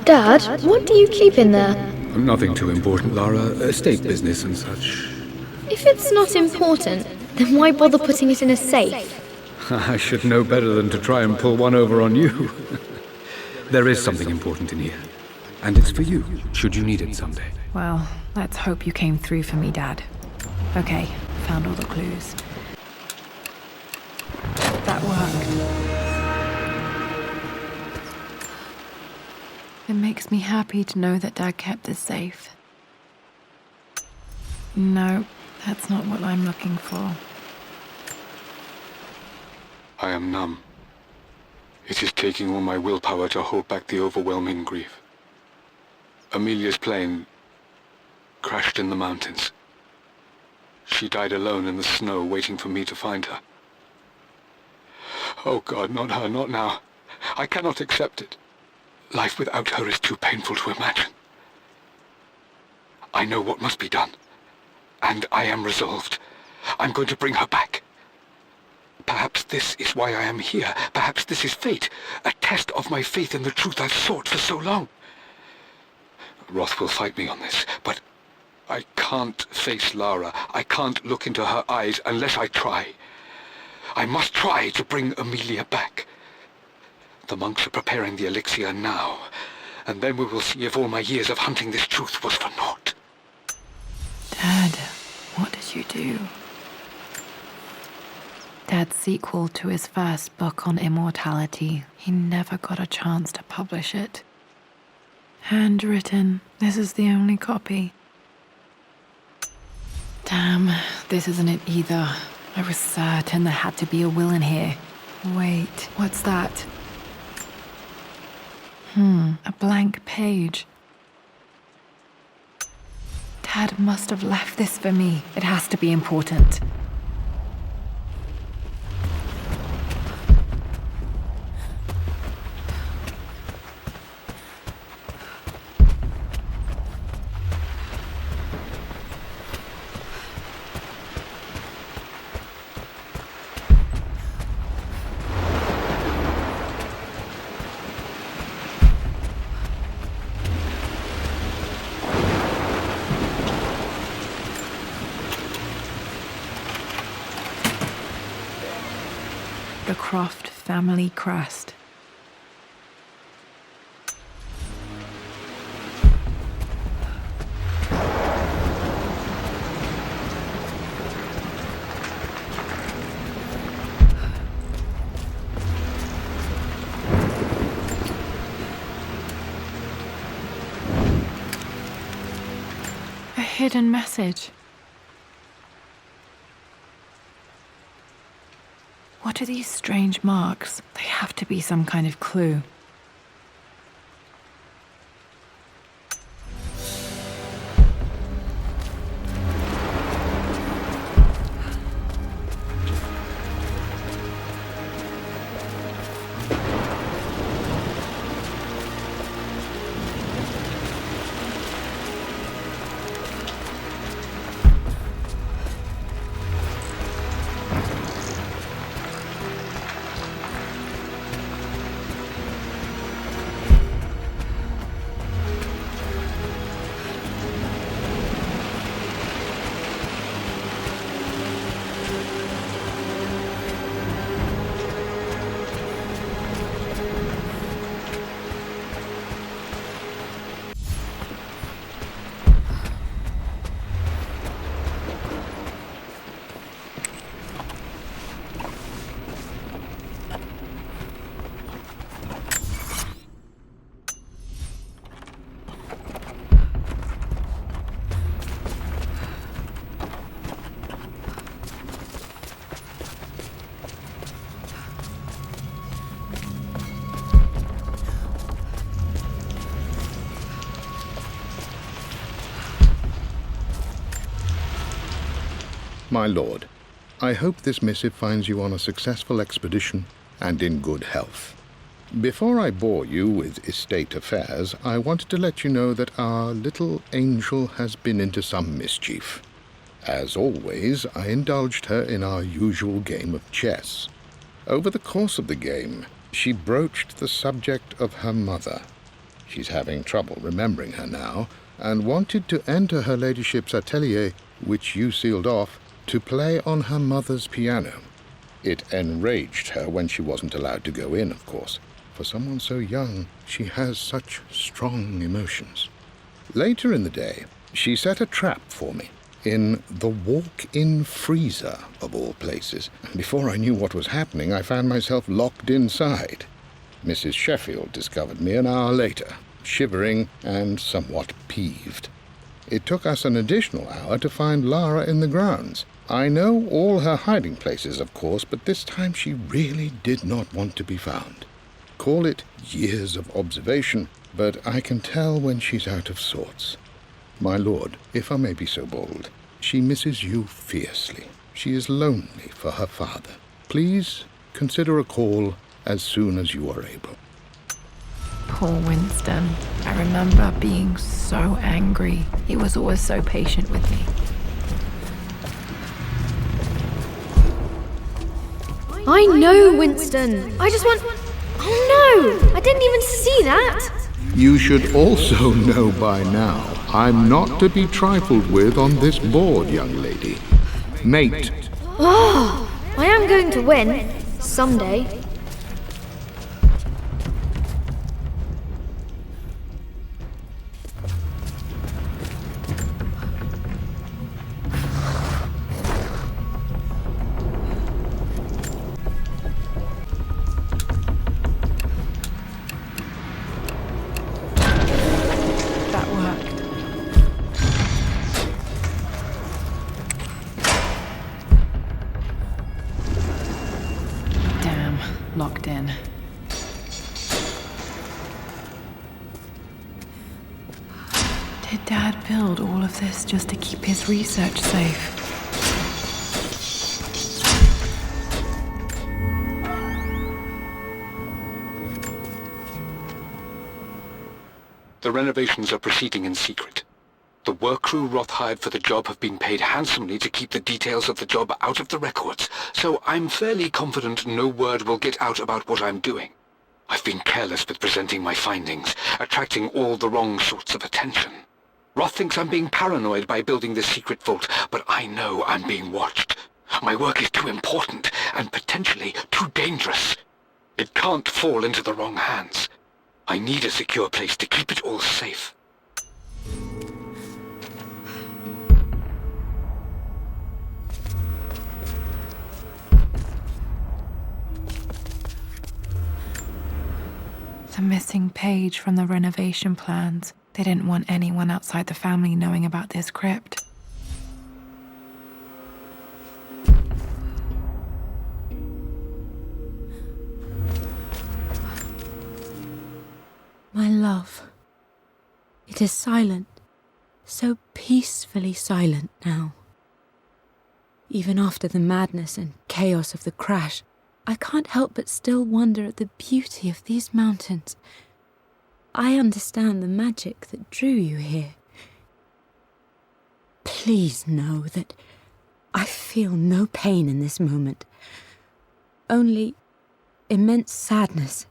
Dad, what do you keep in there? Nothing too important, Lara. Estate business and such. If it's not important, then why bother putting it in a safe? I should know better than to try and pull one over on you. There is something important in here. And it's for you, should you need it someday. Well, let's hope you came through for me, Dad. Okay, found all the clues. That worked. It makes me happy to know that Dad kept this safe. No, that's not what I'm looking for. I am numb. It is taking all my willpower to hold back the overwhelming grief. Amelia's plane crashed in the mountains. She died alone in the snow, waiting for me to find her. Oh God, not her, not now. I cannot accept it. Life without her is too painful to imagine. I know what must be done, and I am resolved. I'm going to bring her back. Perhaps this is why I am here. Perhaps this is fate, a test of my faith in the truth I've sought for so long. Roth will fight me on this, but I can't face Lara. I can't look into her eyes unless I try. I must try to bring Amelia back. The monks are preparing the elixir now, and then we will see if all my years of hunting this truth was for naught. Dad, what did you do? Dad's sequel to his first book on immortality, he never got a chance to publish it. Handwritten, this is the only copy. Damn, this isn't it either. I was certain there had to be a will in here. Wait, what's that? A blank page. Dad must have left this for me. It has to be important. The Croft family crest. A hidden message. What are these strange marks? They have to be some kind of clue. My lord, I hope this missive finds you on a successful expedition and in good health. Before I bore you with estate affairs, I wanted to let you know that our little angel has been into some mischief. As always, I indulged her in our usual game of chess. Over the course of the game, she broached the subject of her mother. She's having trouble remembering her now, and wanted to enter her ladyship's atelier, which you sealed off, to play on her mother's piano. It enraged her when she wasn't allowed to go in, of course. For someone so young, she has such strong emotions. Later in the day, she set a trap for me in the walk-in freezer, of all places. And before I knew what was happening, I found myself locked inside. Mrs. Sheffield discovered me an hour later, shivering and somewhat peeved. It took us an additional hour to find Lara in the grounds. I know all her hiding places, of course, but this time she really did not want to be found. Call it years of observation, but I can tell when she's out of sorts. My lord, if I may be so bold, she misses you fiercely. She is lonely for her father. Please consider a call as soon as you are able. Poor Winston. I remember being so angry. He was always so patient with me. I know, Winston. I just want... Oh no! I didn't even see that! You should also know by now, I'm not to be trifled with on this board, young lady. Mate. Oh, I am going to win. Someday. Locked in. Did Dad build all of this just to keep his research safe? The renovations are proceeding in secret. The work crew Roth hired for the job have been paid handsomely to keep the details of the job out of the records, so I'm fairly confident no word will get out about what I'm doing. I've been careless with presenting my findings, attracting all the wrong sorts of attention. Roth thinks I'm being paranoid by building this secret vault, but I know I'm being watched. My work is too important and potentially too dangerous. It can't fall into the wrong hands. I need a secure place to keep it all safe. The missing page from the renovation plans. They didn't want anyone outside the family knowing about this crypt. It is silent, so peacefully silent now. Even after the madness and chaos of the crash, I can't help but still wonder at the beauty of these mountains. I understand the magic that drew you here. Please know that I feel no pain in this moment, only immense sadness.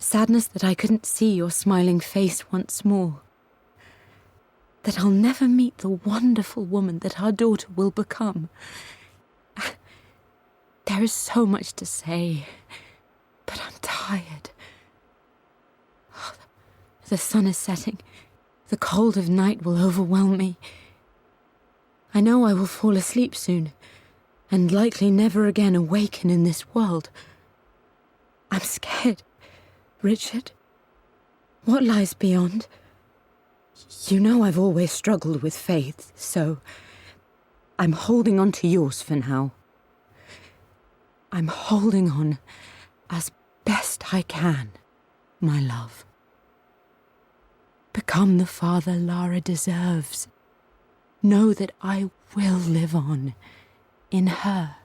Sadness that I couldn't see your smiling face once more. That I'll never meet the wonderful woman that our daughter will become. There is so much to say, but I'm tired. The sun is setting. The cold of night will overwhelm me. I know I will fall asleep soon, and likely never again awaken in this world. I'm scared. Richard, what lies beyond? You know I've always struggled with faith, so I'm holding on to yours for now. I'm holding on as best I can, my love. Become the father Lara deserves. Know that I will live on in her.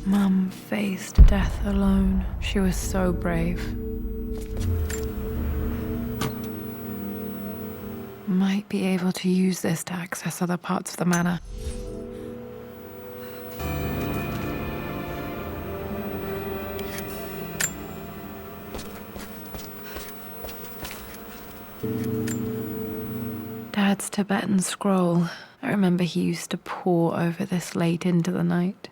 Mum faced death alone. She was so brave. Might be able to use this to access other parts of the manor. Dad's Tibetan scroll. I remember he used to pore over this late into the night.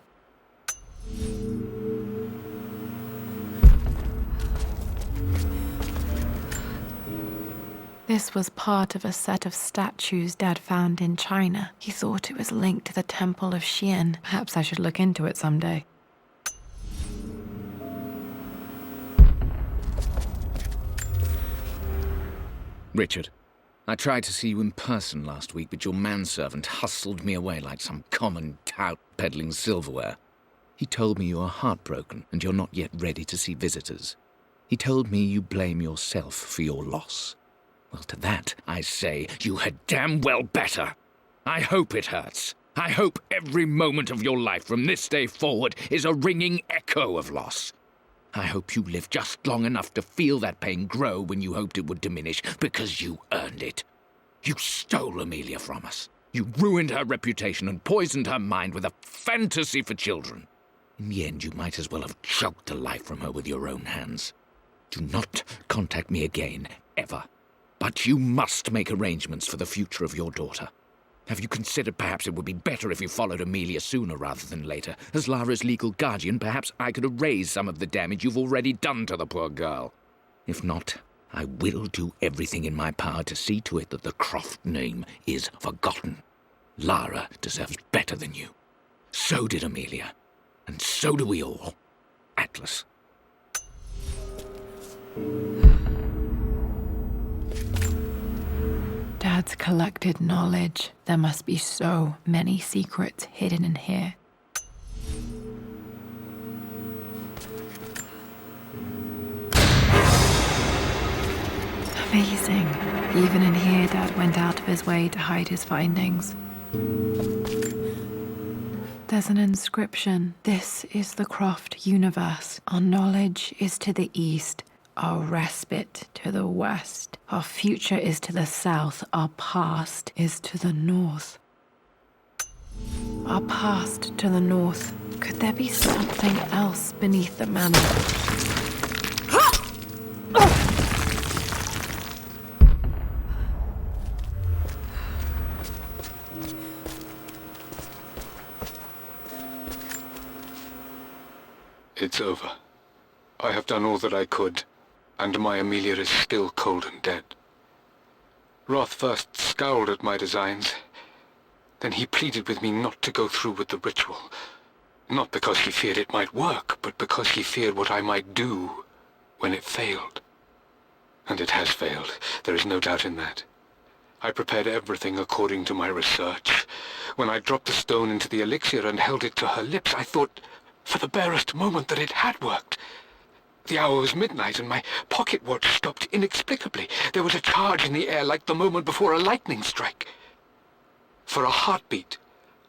This was part of a set of statues Dad found in China. He thought it was linked to the Temple of Xian. Perhaps I should look into it someday. Richard, I tried to see you in person last week, but your manservant hustled me away like some common tout peddling silverware. He told me you are heartbroken and you're not yet ready to see visitors. He told me you blame yourself for your loss. Well, to that, I say, you had damn well better. I hope it hurts. I hope every moment of your life from this day forward is a ringing echo of loss. I hope you live just long enough to feel that pain grow when you hoped it would diminish, because you earned it. You stole Amelia from us. You ruined her reputation and poisoned her mind with a fantasy for children. In the end, you might as well have choked the life from her with your own hands. Do not contact me again, ever. But you must make arrangements for the future of your daughter. Have you considered perhaps it would be better if you followed Amelia sooner rather than later? As Lara's legal guardian, perhaps I could erase some of the damage you've already done to the poor girl. If not, I will do everything in my power to see to it that the Croft name is forgotten. Lara deserves better than you. So did Amelia. And so do we all. Atlas. Dad's collected knowledge. There must be so many secrets hidden in here. Amazing. Even in here, Dad went out of his way to hide his findings. There's an inscription. This is the Croft universe. Our knowledge is to the east. Our respite to the west. Our future is to the south. Our past is to the north. Our past to the north. Could there be something else beneath the manor? It's over. I have done all that I could, and my Amelia is still cold and dead. Roth first scowled at my designs. Then he pleaded with me not to go through with the ritual. Not because he feared it might work, but because he feared what I might do when it failed. And it has failed. There is no doubt in that. I prepared everything according to my research. When I dropped the stone into the elixir and held it to her lips, I thought for the barest moment that it had worked. The hour was midnight, and my pocket watch stopped inexplicably. There was a charge in the air like the moment before a lightning strike. For a heartbeat,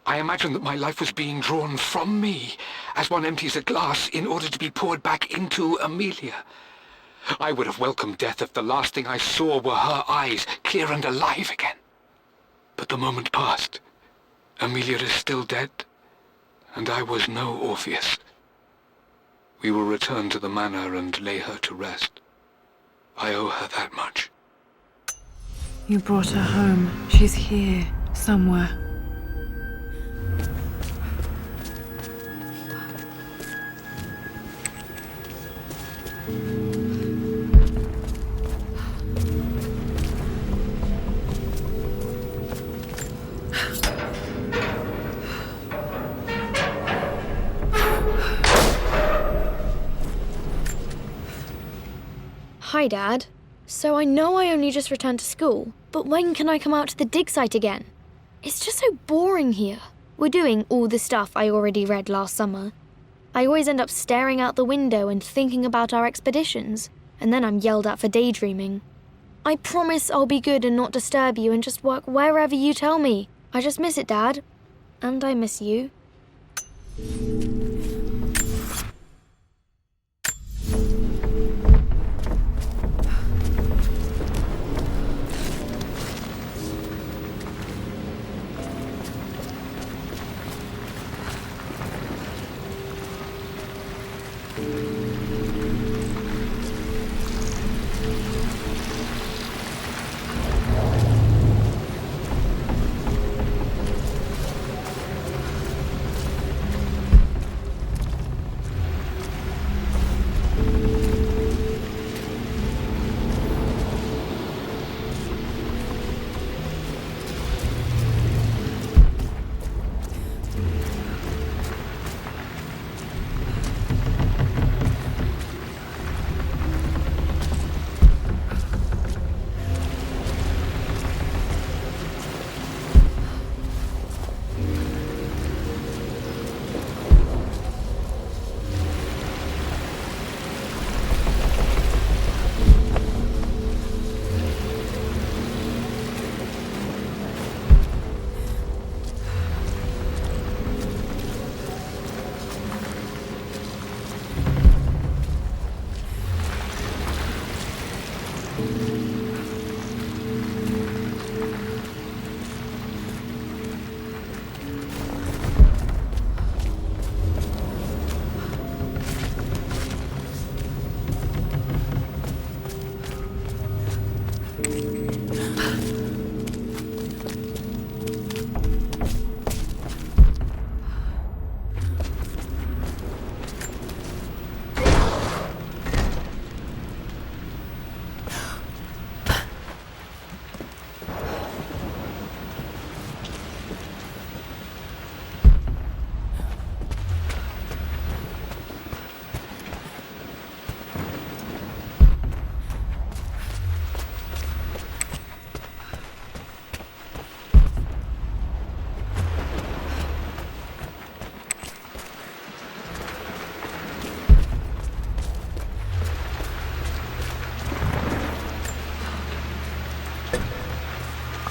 I imagined that my life was being drawn from me, as one empties a glass in order to be poured back into Amelia. I would have welcomed death if the last thing I saw were her eyes, clear and alive again. But the moment passed. Amelia is still dead, and I was no Orpheus. We will return to the manor and lay her to rest. I owe her that much. You brought her home. She's here, somewhere. Hi, Dad. So I know I only just returned to school, but when can I come out to the dig site again? It's just so boring here. We're doing all the stuff I already read last summer. I always end up staring out the window and thinking about our expeditions, and then I'm yelled at for daydreaming. I promise I'll be good and not disturb you and just work wherever you tell me. I just miss it, Dad. And I miss you.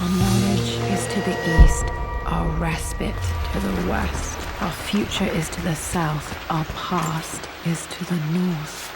Our knowledge is to the east, our respite to the west. Our future is to the south, our past is to the north.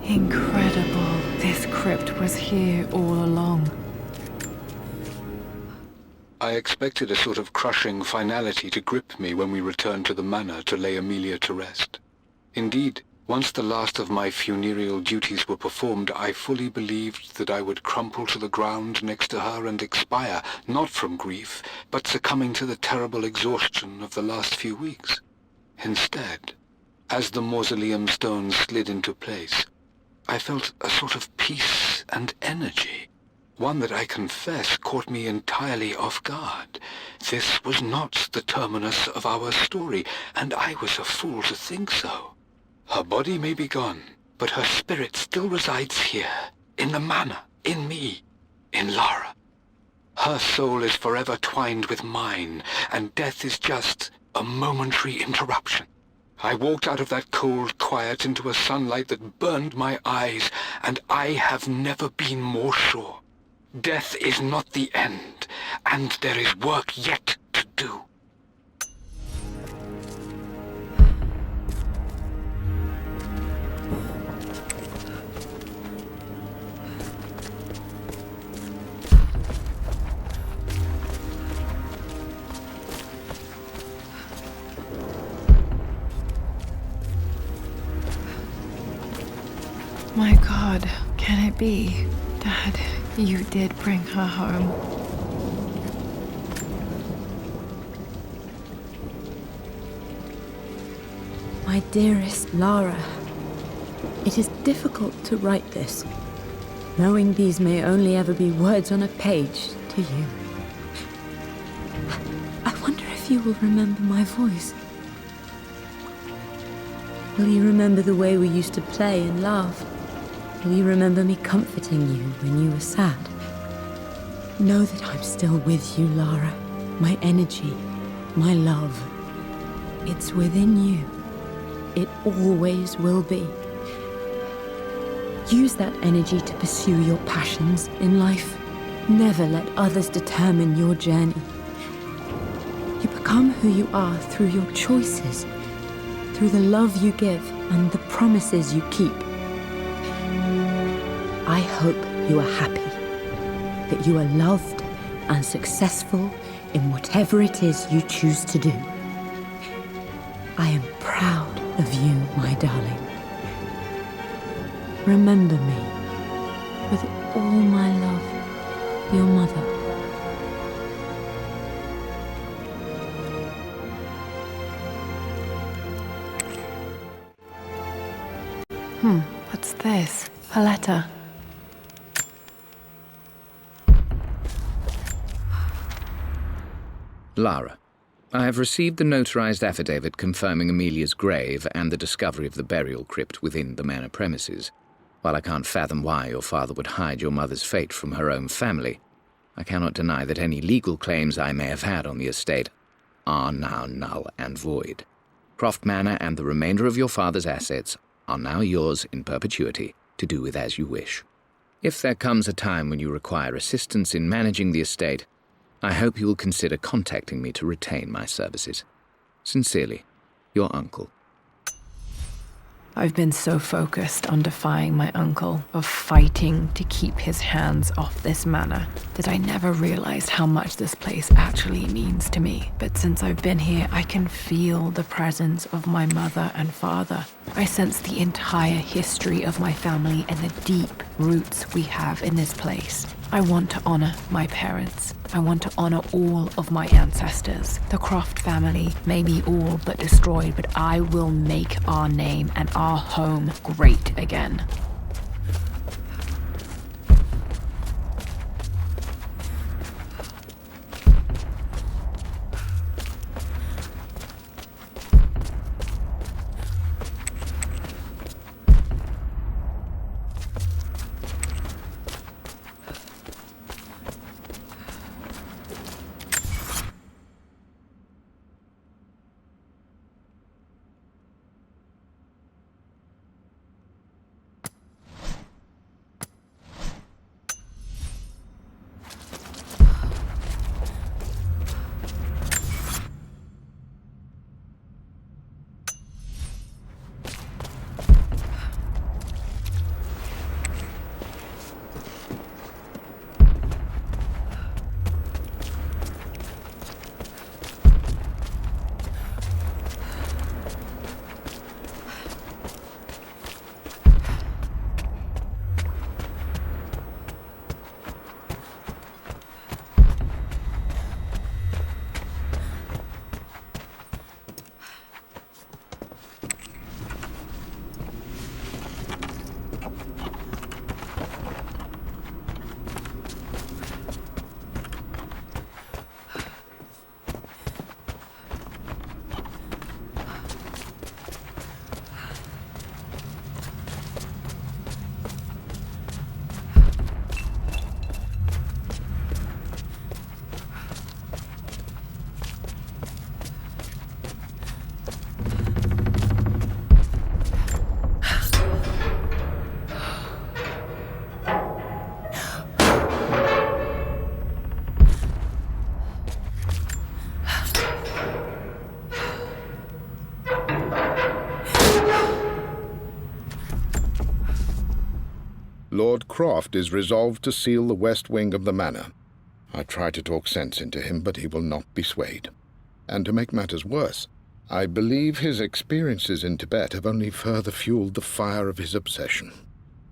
Incredible. This crypt was here all along. I expected a sort of crushing finality to grip me when we returned to the manor to lay Amelia to rest. Indeed, once the last of my funereal duties were performed, I fully believed that I would crumple to the ground next to her and expire, not from grief, but succumbing to the terrible exhaustion of the last few weeks. Instead, As the mausoleum stones slid into place, I felt a sort of peace and energy, one that I confess caught me entirely off guard. This was not the terminus of our story, and I was a fool to think so. Her body may be gone, but her spirit still resides here, in the manor, in me, in Lara. Her soul is forever twined with mine, and death is just a momentary interruption. I walked out of that cold quiet into a sunlight that burned my eyes, and I have never been more sure. Death is not the end, and there is work yet to do. My God, can it be? Dad, you did bring her home. My dearest Lara, it is difficult to write this, knowing these may only ever be words on a page to you. I wonder if you will remember my voice. Will you remember the way we used to play and laugh? Will you remember me comforting you when you were sad? Know that I'm still with you, Lara. My energy, my love. It's within you. It always will be. Use that energy to pursue your passions in life. Never let others determine your journey. You become who you are through your choices, through the love you give and the promises you keep. I hope you are happy, that you are loved and successful in whatever it is you choose to do. I am proud of you, my darling. Remember me, with all my love, your mother. What's this? A letter. Lara, I have received the notarized affidavit confirming Amelia's grave and the discovery of the burial crypt within the manor premises. While I can't fathom why your father would hide your mother's fate from her own family, I cannot deny that any legal claims I may have had on the estate are now null and void. Croft Manor and the remainder of your father's assets are now yours in perpetuity to do with as you wish. If there comes a time when you require assistance in managing the estate, I hope you will consider contacting me to retain my services. Sincerely, your uncle. I've been so focused on defying my uncle, of fighting to keep his hands off this manor, that I never realized how much this place actually means to me. But since I've been here, I can feel the presence of my mother and father. I sense the entire history of my family and the deep roots we have in this place. I want to honor my parents. I want to honor all of my ancestors. The Croft family may be all but destroyed, but I will make our name and our home great again. Lord Croft is resolved to seal the west wing of the manor. I try to talk sense into him, but he will not be swayed. And to make matters worse, I believe his experiences in Tibet have only further fueled the fire of his obsession.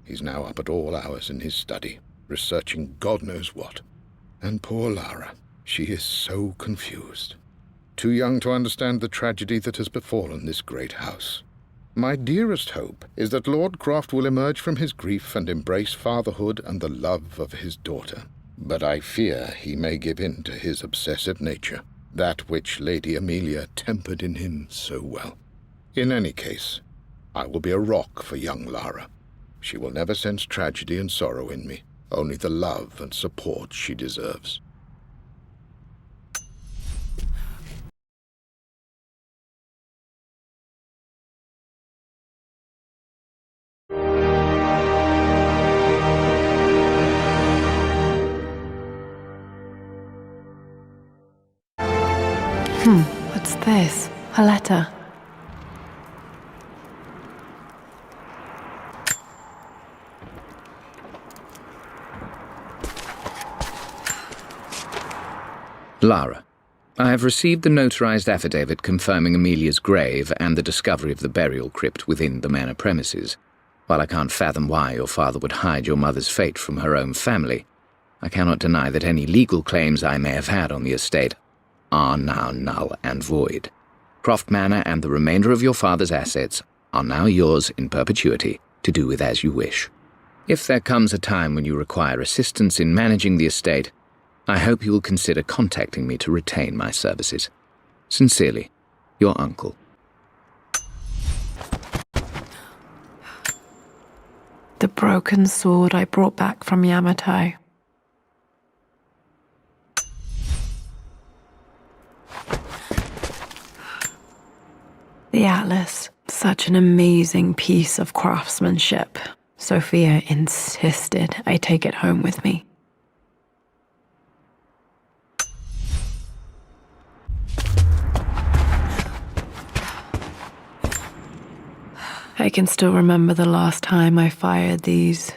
He's now up at all hours in his study, researching God knows what. And poor Lara, she is so confused. Too young to understand the tragedy that has befallen this great house. My dearest hope is that Lord Croft will emerge from his grief and embrace fatherhood and the love of his daughter. But I fear he may give in to his obsessive nature, that which Lady Amelia tempered in him so well. In any case, I will be a rock for young Lara. She will never sense tragedy and sorrow in me, only the love and support she deserves. What's this? A letter. Lara, I have received the notarized affidavit confirming Amelia's grave and the discovery of the burial crypt within the manor premises. While I can't fathom why your father would hide your mother's fate from her own family, I cannot deny that any legal claims I may have had on the estate are now null and void. Croft Manor and the remainder of your father's assets are now yours in perpetuity to do with as you wish. If there comes a time when you require assistance in managing the estate, I hope you will consider contacting me to retain my services. Sincerely, your uncle. The broken sword I brought back from Yamato. The atlas, such an amazing piece of craftsmanship. Sophia insisted I take it home with me. I can still remember the last time I fired these.